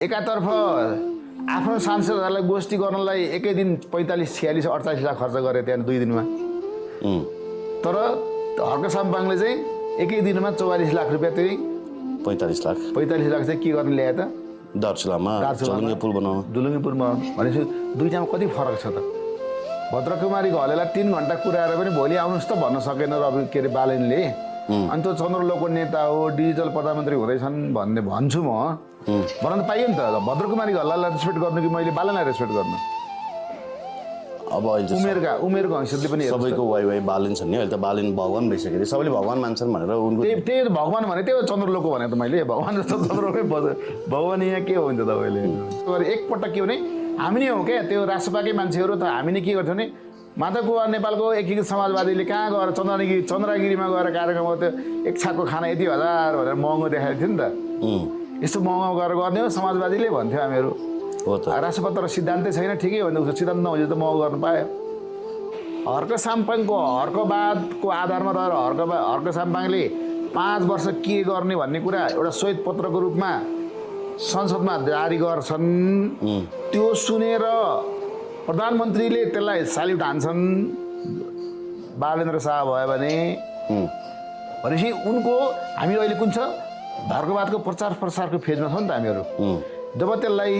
एकातर्फ आफ्नो सांसदहरूलाई गोष्ठी गर्नलाई एकै दिन 45, 46, 48 लाख खर्च गरे त्यहाँ 2 दिनमा। तर हर्क साम्पाङले चाहिँ एकै दिनमा 44 लाख रुपियाँ त्यही 45 लाख चाहिँ के गर्न ल्याए त? दार्चुलामा झोलुङ्गे पुल बनाउनु। झोलुङ्गे पुल बनाउनु भनेपछि दुईटामा कति फरक छ त? भद्रकुमारीको हलेलाई 3 घण्टा कुराएर पनि भोलि आउनुहोस् त भन्न सकेन रवि के अरे बालनले। अनि त्यो चन्द्रलोकको नेता हो, डिजिटल प्रधानमन्त्री हुँदैछन् भन्ने भन्छु म। भन्न त पाइयो नि त। भद्रकुमारीको हल्लालाई रेस्पेक्ट गर्नु कि मैले बालनलाई रेस्पेक्ट गर्नु? अब अहिले उमेरको हैसियतले पनि सबैको वाइ बालन छ नि। अहिले त बालन भगवान भइसक्यो, सबैले भगवान मान्छन् भनेर उनको त्यही भगवान भने त्यही चन्द्रलोकको भने त मैले भगवान जस्तो चन्द्रलोकै भगवान यहाँ के हो नि त तपाईँले? एकपटक के हो भने हामी नै हो क्या त्यो राष्ट्रपाकै मान्छेहरू त। हामी नै के गर्थ्यौँ भने माधव कुमार नेपालको एकीकृत समाजवादीले कहाँ गएर चन्द्रगिरीमा गएर कार्यक्रममा त्यो एक छाकको खाना यति हजार भनेर महँगो देखाएको थियो नि त। यस्तो महँगो गरेर गर्ने हो समाजवादीले भन्थ्यो हामीहरू। राष्ट्रपति तर सिद्धान्तै छैन, ठिकै हो भने उसको सिद्धान्त नहुँदा त महँगो गर्नु पायो। हर्क साम्पाङको हर्कवादको आधारमा रहेर हर्क साम्पाङले 5 वर्ष के गर्ने भन्ने कुरा एउटा श्वेत पत्रको रूपमा संसदमा जारी गर्छन्। त्यो सुनेर प्रधानमन्त्रीले त्यसलाई साल्युट हान्छन् बालेन्द्र शाह भयो भने। भनेपछि उनको हामी अहिले कुन छ हर्कवादको प्रचार प्रसारको फेजमा छौँ नि त हामीहरू। जब त्यसलाई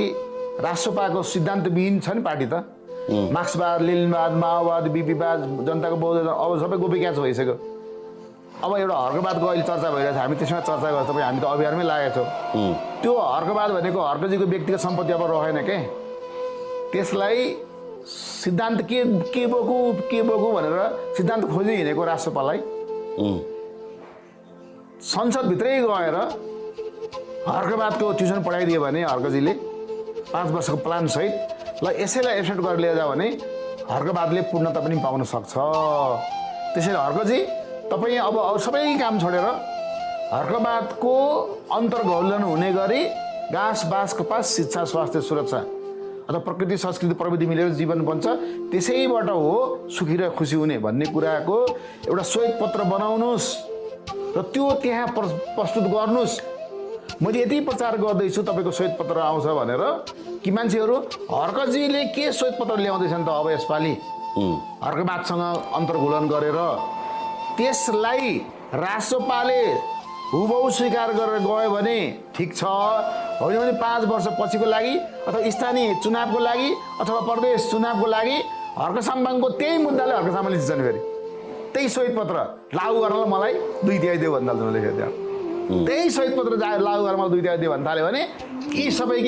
राष्ट्रपाको सिद्धान्तविहीन छ नि पार्टी त, मार्क्सवाद, लेनिनवाद, माओवाद, बिपीवाद, जनताको बौद्ध अब सबै गोपीक्याच भइसक्यो। अब एउटा हर्कवादको अहिले चर्चा भइरहेको छ, हामी त्यसमा चर्चा गर्छ तपाईँ। हामी त अभियानमै लागेका छौँ। त्यो हर्कवाद भनेको हर्कजीको व्यक्तिगत सम्पत्ति अब रहेन के। त्यसलाई सिद्धान्त के बोकु भनेर सिद्धान्त खोजी हिँडेको राष्ट्रपालाई संसदभित्रै गएर हर्कवादको ट्युसन पढाइदियो भने हर्कजीले 5 वर्षको प्लान सहित ल यसैलाई एब्सेन्ट गरेर लिएर जाओ भने हर्कवादले पूर्णता पनि पाउन सक्छ। त्यसैले हर्कजी तपाईँ अब सबै काम छोडेर हर्कवादको अन्तर्घौलन हुने गरी घाँस बाँस कपास शिक्षा स्वास्थ्य सुरक्षा अथवा प्रकृति संस्कृति प्रविधि मिलेर जीवन बन्छ, त्यसैबाट हो सुखी र खुसी हुने भन्ने कुराको एउटा श्वेत पत्र बनाउनुहोस् र त्यो त्यहाँ प्रस्तुत गर्नुहोस्। मैले यति प्रचार गर्दैछु तपाईँको श्वेत पत्र आउँछ भनेर कि मान्छेहरू हर्कजीले के श्वेत पत्र ल्याउँदैछन् त अब यसपालि हर्कवादसँग अन्तर्घोलन गरेर त्यसलाई राष्ट्रपाले हुबहु स्वीकार गरेर गयो भने ठिक छ। होइन भने 5 वर्ष पछिको लागि अथवा स्थानीय चुनावको लागि अथवा प्रदेश चुनावको लागि हर्क साम्पाङको त्यही मुद्दाले हर्क साम्पाङले जित्छन्। फेरि त्यही श्वेत पत्र लागू गर्नलाई मलाई 2 दिइदेऊ भन्दा लेखेको त्यहाँ। त्यही श्वेत पत्र लागू गर्न मलाई 2 दिइदेऊ भन्न थाल्यो भने यी सबै